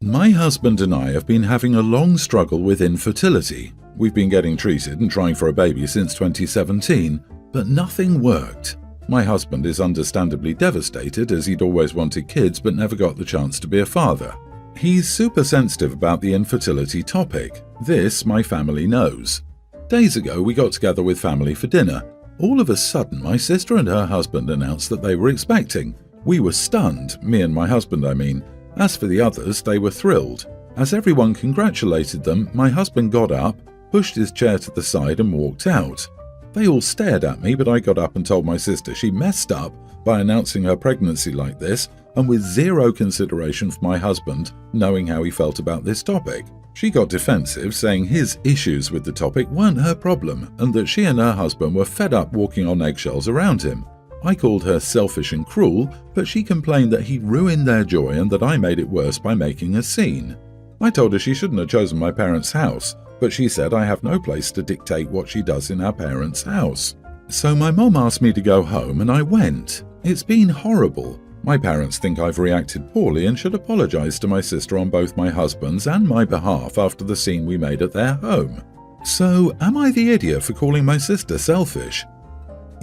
My husband and I have been having a long struggle with infertility. We've been getting treated and trying for a baby since 2017, but nothing worked. My husband is understandably devastated as he'd always wanted kids but never got the chance to be a father. He's super sensitive about the infertility topic. This my family knows. Days ago we got together with family for dinner. All of a sudden my sister and her husband announced that they were expecting. We were stunned, me and my husband I mean. As for the others, they were thrilled. As everyone congratulated them, my husband got up, pushed his chair to the side and walked out. They all stared at me, but I got up and told my sister she messed up by announcing her pregnancy like this and with zero consideration for my husband, knowing how he felt about this topic. She got defensive, saying his issues with the topic weren't her problem and that she and her husband were fed up walking on eggshells around him. I called her selfish and cruel, but she complained that he ruined their joy and that I made it worse by making a scene. I told her she shouldn't have chosen my parents' house, but she said I have no place to dictate what she does in our parents' house. So my mom asked me to go home and I went. It's been horrible. My parents think I've reacted poorly and should apologize to my sister on both my husband's and my behalf after the scene we made at their home. So, am I the idiot for calling my sister selfish?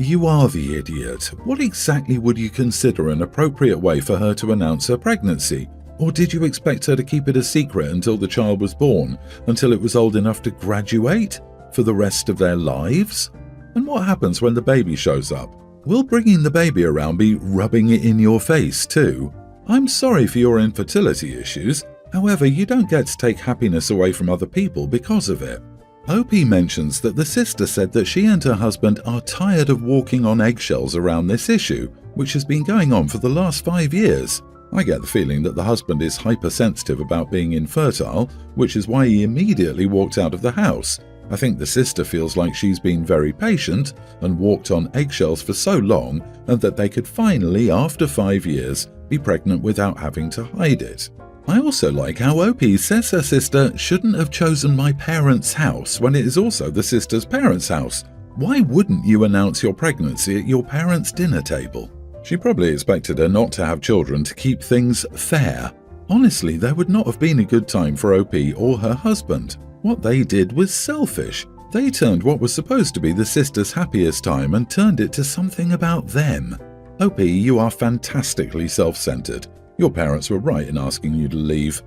You are the idiot. What exactly would you consider an appropriate way for her to announce her pregnancy? Or did you expect her to keep it a secret until the child was born, until it was old enough to graduate? For the rest of their lives? And what happens when the baby shows up? Will bringing the baby around be rubbing it in your face too? I'm sorry for your infertility issues, however you don't get to take happiness away from other people because of it. OP mentions that the sister said that she and her husband are tired of walking on eggshells around this issue, which has been going on for the last 5 years. I get the feeling that the husband is hypersensitive about being infertile, which is why he immediately walked out of the house. I think the sister feels like she's been very patient and walked on eggshells for so long and that they could finally, after 5 years, be pregnant without having to hide it. I also like how OP says her sister shouldn't have chosen my parents' house when it is also the sister's parents' house. Why wouldn't you announce your pregnancy at your parents' dinner table? She probably expected her not to have children to keep things fair. Honestly, there would not have been a good time for OP or her husband. What they did was selfish. They turned what was supposed to be the sister's happiest time and turned it to something about them. OP, you are fantastically self-centered. Your parents were right in asking you to leave.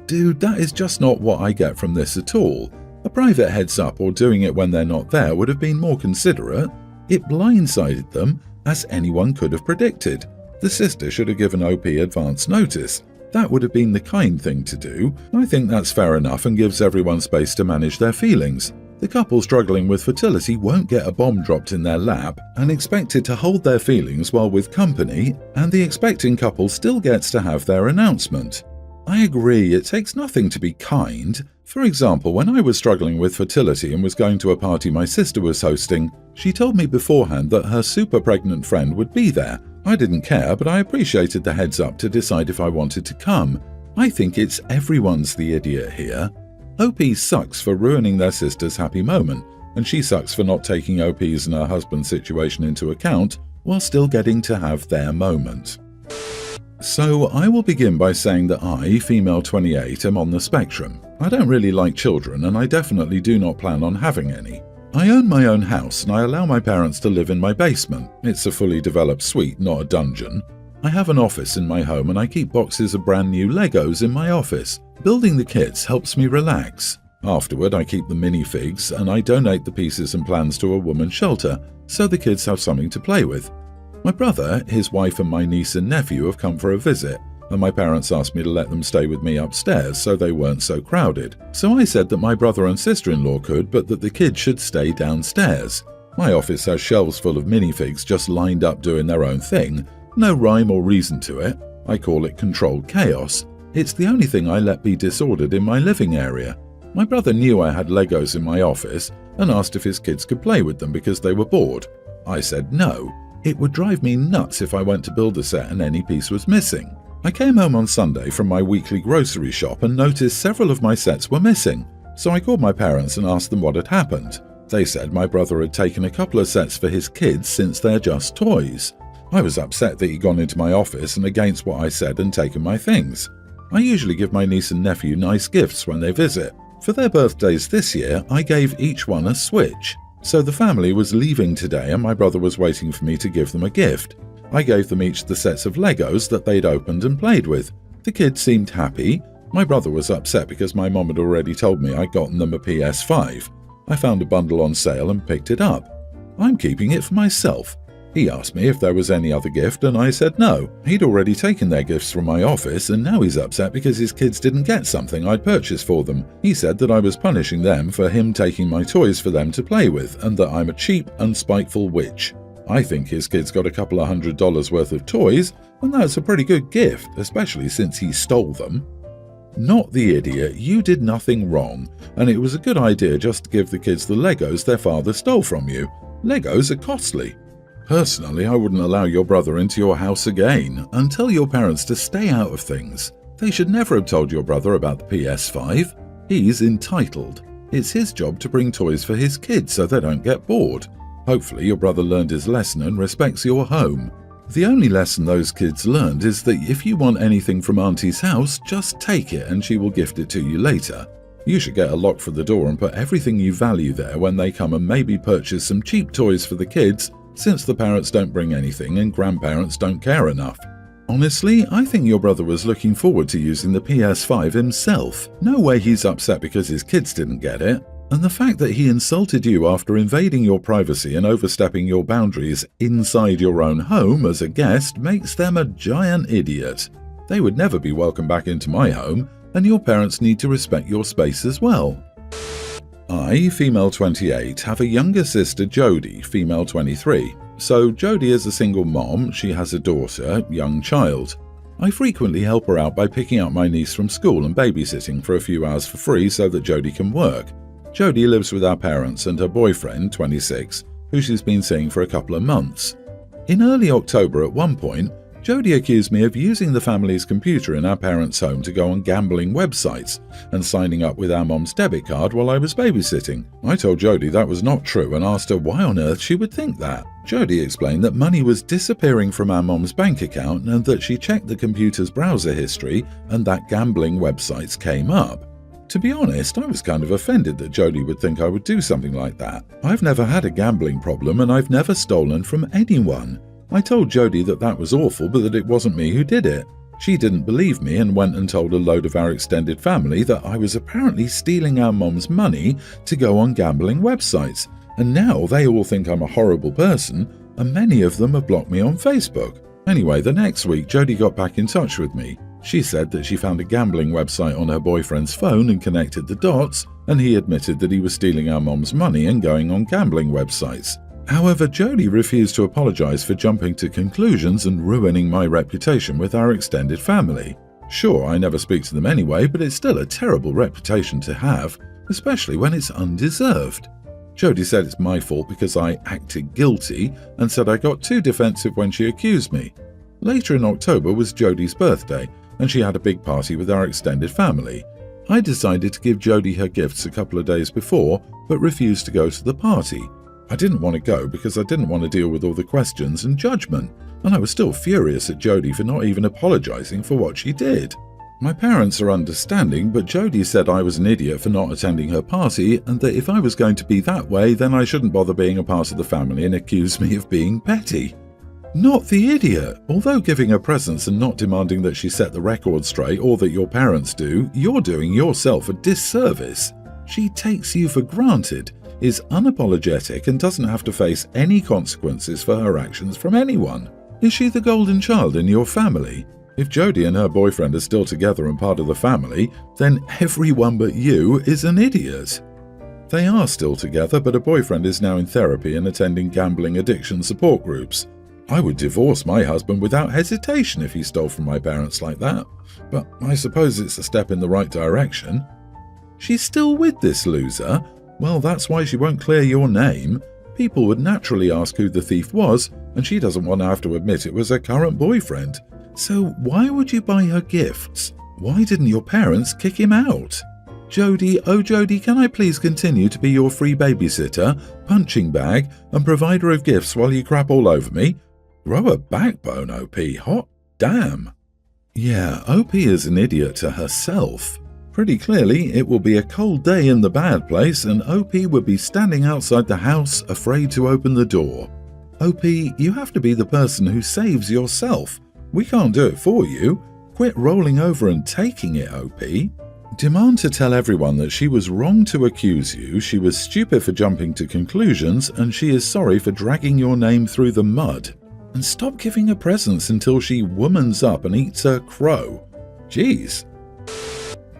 Dude, that is just not what I get from this at all. A private heads up or doing it when they're not there would have been more considerate. It blindsided them, as anyone could have predicted. The sister should have given OP advance notice. That would have been the kind thing to do. I think that's fair enough and gives everyone space to manage their feelings. The couple struggling with fertility won't get a bomb dropped in their lap and expected to hold their feelings while with company, and the expecting couple still gets to have their announcement. I agree, it takes nothing to be kind. For example, when I was struggling with fertility and was going to a party my sister was hosting, she told me beforehand that her super pregnant friend would be there. I didn't care, but I appreciated the heads up to decide if I wanted to come. I think it's everyone's the idiot here. OP sucks for ruining their sister's happy moment, and she sucks for not taking OP's and her husband's situation into account while still getting to have their moment. So I will begin by saying that I, female 28, am on the spectrum. I don't really like children and I definitely do not plan on having any. I own my own house and I allow my parents to live in my basement. It's a fully developed suite, not a dungeon. I have an office in my home and I keep boxes of brand new Legos in my office. Building the kits helps me relax. Afterward, I keep the minifigs and I donate the pieces and plans to a woman's shelter so the kids have something to play with. My brother, his wife and my niece and nephew have come for a visit, and my parents asked me to let them stay with me upstairs so they weren't so crowded. So I said that my brother and sister-in-law could, but that the kids should stay downstairs. My office has shelves full of minifigs just lined up doing their own thing. No rhyme or reason to it. I call it controlled chaos. It's the only thing I let be disordered in my living area. My brother knew I had Legos in my office and asked if his kids could play with them because they were bored. I said no. It would drive me nuts if I went to build a set and any piece was missing. I came home on Sunday from my weekly grocery shop and noticed several of my sets were missing. So I called my parents and asked them what had happened. They said my brother had taken a couple of sets for his kids since they're just toys. I was upset that he'd gone into my office and against what I said and taken my things. I usually give my niece and nephew nice gifts when they visit. For their birthdays this year, I gave each one a Switch. So the family was leaving today and my brother was waiting for me to give them a gift. I gave them each the sets of Legos that they'd opened and played with. The kids seemed happy. My brother was upset because my mom had already told me I'd gotten them a PS5. I found a bundle on sale and picked it up. I'm keeping it for myself. He asked me if there was any other gift and I said no. He'd already taken their gifts from my office and now he's upset because his kids didn't get something I'd purchased for them. He said that I was punishing them for him taking my toys for them to play with and that I'm a cheap and spiteful witch. I think his kids got a couple of $100 worth of toys and that's a pretty good gift, especially since he stole them. Not the idiot, you did nothing wrong and it was a good idea just to give the kids the Legos their father stole from you. Legos are costly. Personally, I wouldn't allow your brother into your house again and tell your parents to stay out of things. They should never have told your brother about the PS5. He's entitled. It's his job to bring toys for his kids so they don't get bored. Hopefully your brother learned his lesson and respects your home. The only lesson those kids learned is that if you want anything from Auntie's house, just take it and she will gift it to you later. You should get a lock for the door and put everything you value there when they come and maybe purchase some cheap toys for the kids, since the parents don't bring anything and grandparents don't care enough. Honestly, I think your brother was looking forward to using the PS5 himself. No way he's upset because his kids didn't get it. And the fact that he insulted you after invading your privacy and overstepping your boundaries inside your own home as a guest makes them a giant idiot. They would never be welcome back into my home, and your parents need to respect your space as well. I, female 28, have a younger sister Jodie, female 23. So Jodie is a single mom, she has a daughter, young child. I frequently help her out by picking up my niece from school and babysitting for a few hours for free so that Jodie can work. Jodie lives with our parents and her boyfriend, 26, who she's been seeing for a couple of months. In early October at one point, Jodie accused me of using the family's computer in our parents' home to go on gambling websites and signing up with our mom's debit card while I was babysitting. I told Jodie that was not true and asked her why on earth she would think that. Jodie explained that money was disappearing from our mom's bank account and that she checked the computer's browser history and that gambling websites came up. To be honest, I was kind of offended that Jodie would think I would do something like that. I've never had a gambling problem and I've never stolen from anyone. I told Jodie that that was awful but that it wasn't me who did it. She didn't believe me and went and told a load of our extended family that I was apparently stealing our mom's money to go on gambling websites, and now they all think I'm a horrible person and many of them have blocked me on Facebook. Anyway, the next week Jodie got back in touch with me. She said that she found a gambling website on her boyfriend's phone and connected the dots, and he admitted that he was stealing our mom's money and going on gambling websites. However, Jodie refused to apologize for jumping to conclusions and ruining my reputation with our extended family. Sure, I never speak to them anyway, but it's still a terrible reputation to have, especially when it's undeserved. Jodie said it's my fault because I acted guilty and said I got too defensive when she accused me. Later in October was Jodie's birthday, and she had a big party with our extended family. I decided to give Jodie her gifts a couple of days before, but refused to go to the party. I didn't want to go because I didn't want to deal with all the questions and judgment, and I was still furious at Jodie for not even apologizing for what she did. My parents are understanding, but Jodie said I was an idiot for not attending her party and that if I was going to be that way, then I shouldn't bother being a part of the family and accused me of being petty. Not the idiot. Although giving her presents and not demanding that she set the record straight or that your parents do, you're doing yourself a disservice. She takes you for granted, is unapologetic and doesn't have to face any consequences for her actions from anyone. Is she the golden child in your family? If Jodie and her boyfriend are still together and part of the family, then everyone but you is an idiot. They are still together, but her boyfriend is now in therapy and attending gambling addiction support groups. I would divorce my husband without hesitation if he stole from my parents like that, but I suppose it's a step in the right direction. She's still with this loser? Well, that's why she won't clear your name. People would naturally ask who the thief was, and she doesn't want to have to admit it was her current boyfriend. So why would you buy her gifts? Why didn't your parents kick him out? Jodie, oh Jodie, can I please continue to be your free babysitter, punching bag, and provider of gifts while you crap all over me? Grow a backbone, OP, hot damn. Yeah, OP is an idiot to herself. Pretty clearly, it will be a cold day in the bad place and OP would be standing outside the house, afraid to open the door. OP, you have to be the person who saves yourself. We can't do it for you. Quit rolling over and taking it, OP. Demand to tell everyone that she was wrong to accuse you, she was stupid for jumping to conclusions, and she is sorry for dragging your name through the mud. And stop giving her presents until she womans up and eats her crow. Jeez.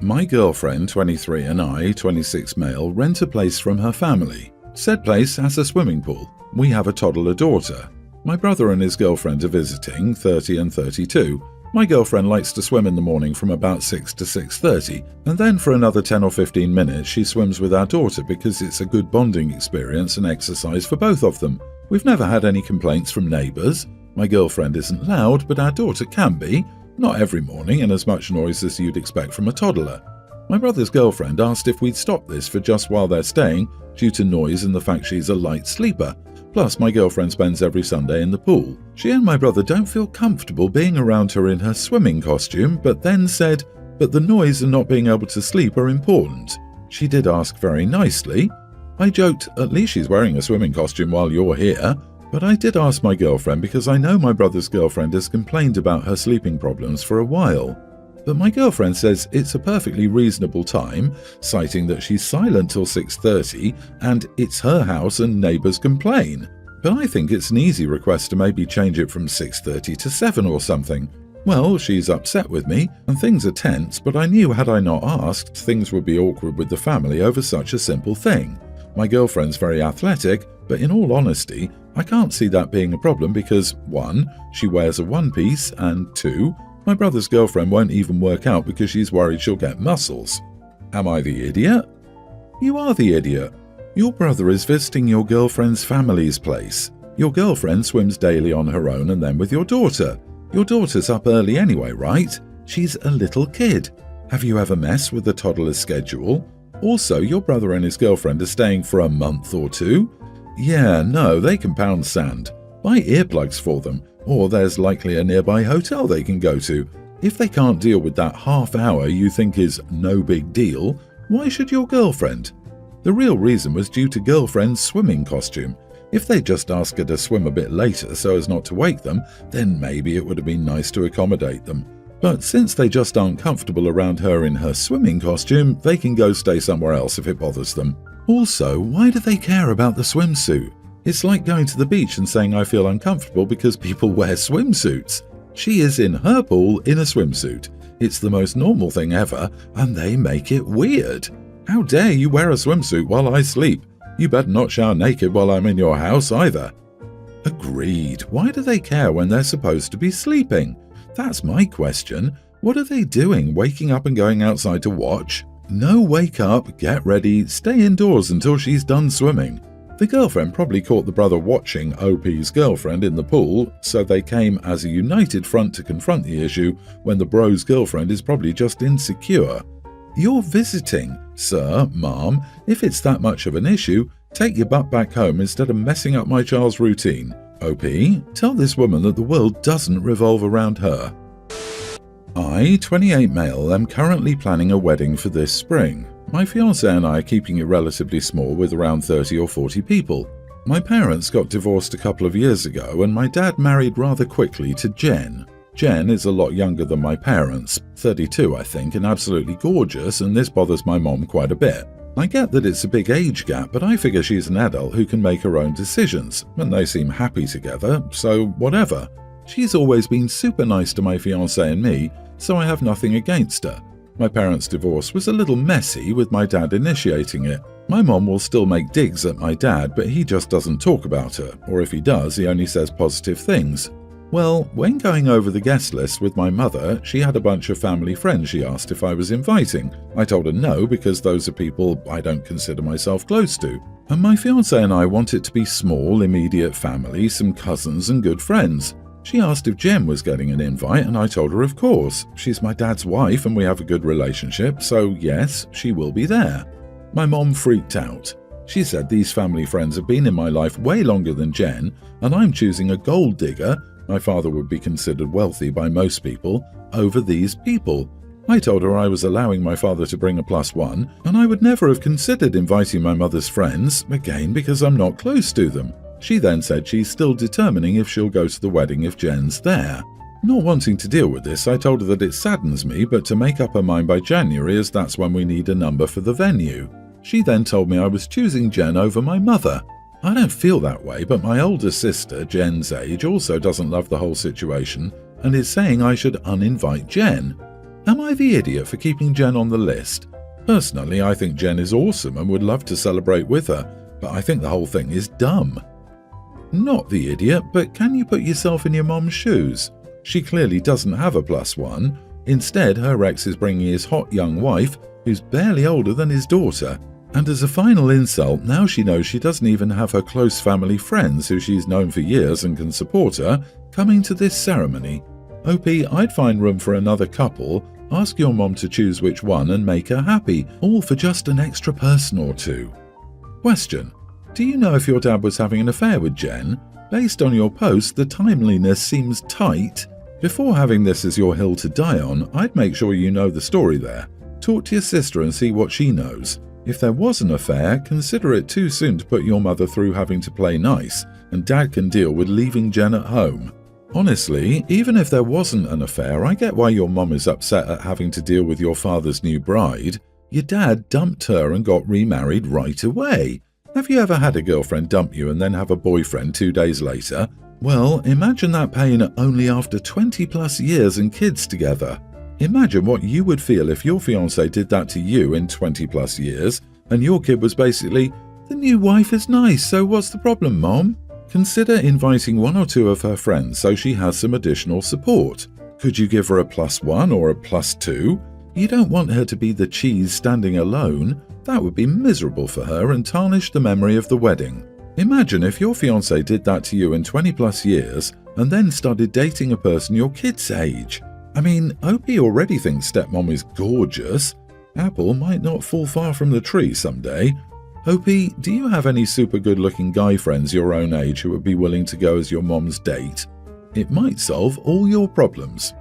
My girlfriend, 23, and I, 26 male, rent a place from her family. Said place has a swimming pool. We have a toddler daughter. My brother and his girlfriend are visiting, 30 and 32. My girlfriend likes to swim in the morning from about 6 to 6:30, and then for another 10 or 15 minutes she swims with our daughter because it's a good bonding experience and exercise for both of them. We've never had any complaints from neighbours. My girlfriend isn't loud, but our daughter can be. Not every morning and as much noise as you'd expect from a toddler. My brother's girlfriend asked if we'd stop this for just while they're staying, due to noise and the fact she's a light sleeper. Plus, my girlfriend spends every Sunday in the pool. She and my brother don't feel comfortable being around her in her swimming costume, but then said, but the noise and not being able to sleep are important. She did ask very nicely. I joked, at least she's wearing a swimming costume while you're here. But I did ask my girlfriend because I know my brother's girlfriend has complained about her sleeping problems for a while. But my girlfriend says it's a perfectly reasonable time, citing that she's silent till 6:30 and it's her house and neighbours complain. But I think it's an easy request to maybe change it from 6:30 to 7 or something. Well, she's upset with me and things are tense, but I knew had I not asked, things would be awkward with the family over such a simple thing. My girlfriend's very athletic, but in all honesty, I can't see that being a problem because 1. She wears a one-piece and 2. My brother's girlfriend won't even work out because she's worried she'll get muscles. Am I the idiot? You are the idiot. Your brother is visiting your girlfriend's family's place. Your girlfriend swims daily on her own and then with your daughter. Your daughter's up early anyway, right? She's a little kid. Have you ever messed with the toddler's schedule? Also, your brother and his girlfriend are staying for a month or 2. Yeah, no, they can pound sand. Buy earplugs for them, or there's likely a nearby hotel they can go to. If they can't deal with that half hour you think is no big deal, why should your girlfriend? The real reason was due to girlfriend's swimming costume. If they'd just asked her to swim a bit later so as not to wake them, then maybe it would have been nice to accommodate them. But since they just aren't comfortable around her in her swimming costume, they can go stay somewhere else if it bothers them. Also, why do they care about the swimsuit? It's like going to the beach and saying I feel uncomfortable because people wear swimsuits. She is in her pool in a swimsuit. It's the most normal thing ever, and they make it weird. How dare you wear a swimsuit while I sleep? You better not shower naked while I'm in your house either. Agreed. Why do they care when they're supposed to be sleeping? That's my question. What are they doing, waking up and going outside to watch? No, wake up, get ready, stay indoors until she's done swimming. The girlfriend probably caught the brother watching OP's girlfriend in the pool, so they came as a united front to confront the issue when the bro's girlfriend is probably just insecure. You're visiting, sir, ma'am. If it's that much of an issue, take your butt back home instead of messing up my child's routine. OP, tell this woman that the world doesn't revolve around her. I, 28 male, am currently planning a wedding for this spring. My fiancé and I are keeping it relatively small with around 30 or 40 people. My parents got divorced a couple of years ago and my dad married rather quickly to Jen. Jen is a lot younger than my parents, 32 I think, and absolutely gorgeous, and this bothers my mom quite a bit. I get that it's a big age gap, but I figure she's an adult who can make her own decisions, and they seem happy together, so whatever. She's always been super nice to my fiancé and me, so I have nothing against her. My parents' divorce was a little messy with my dad initiating it. My mom will still make digs at my dad, but he just doesn't talk about her, or if he does, he only says positive things. Well, when going over the guest list with my mother, she had a bunch of family friends she asked if I was inviting. I told her no because those are people I don't consider myself close to. And my fiancé and I want it to be small, immediate family, some cousins and good friends. She asked if Jen was getting an invite and I told her of course. She's my dad's wife and we have a good relationship, so yes, she will be there. My mom freaked out. She said these family friends have been in my life way longer than Jen and I'm choosing a gold digger My father would be considered wealthy by most people over these people. I told her I was allowing my father to bring a +1, and I would never have considered inviting my mother's friends, again because I'm not close to them. She then said she's still determining if she'll go to the wedding if Jen's there. Not wanting to deal with this, I told her that it saddens me, but to make up her mind by January, as that's when we need a number for the venue. She then told me I was choosing Jen over my mother. I don't feel that way, but my older sister, Jen's age, also doesn't love the whole situation and is saying I should uninvite Jen. Am I the idiot for keeping Jen on the list? Personally, I think Jen is awesome and would love to celebrate with her, but I think the whole thing is dumb. Not the idiot, but can you put yourself in your mom's shoes? She clearly doesn't have a +1. Instead, her ex is bringing his hot young wife, who's barely older than his daughter. And as a final insult, now she knows she doesn't even have her close family friends who she's known for years and can support her, coming to this ceremony. OP, I'd find room for another couple, ask your mom to choose which one and make her happy, all for just an extra person or two. Question: do you know if your dad was having an affair with Jen? Based on your post, the timeliness seems tight. Before having this as your hill to die on, I'd make sure you know the story there. Talk to your sister and see what she knows. If there was an affair, consider it too soon to put your mother through having to play nice, and Dad can deal with leaving Jen at home. Honestly, even if there wasn't an affair, I get why your mom is upset at having to deal with your father's new bride. Your dad dumped her and got remarried right away. Have you ever had a girlfriend dump you and then have a boyfriend 2 days later? Well, imagine that pain only after 20+ years and kids together. Imagine what you would feel if your fiancé did that to you in 20+ years and your kid was basically, "The new wife is nice, so what's the problem, Mom?" Consider inviting 1 or 2 of her friends so she has some additional support. Could you give her a +1 or a +2? You don't want her to be the cheese standing alone. That would be miserable for her and tarnish the memory of the wedding. Imagine if your fiancé did that to you in 20+ years and then started dating a person your kid's age. I mean, Opie already thinks stepmom is gorgeous. Apple might not fall far from the tree someday. Opie, do you have any super good looking guy friends your own age who would be willing to go as your mom's date? It might solve all your problems.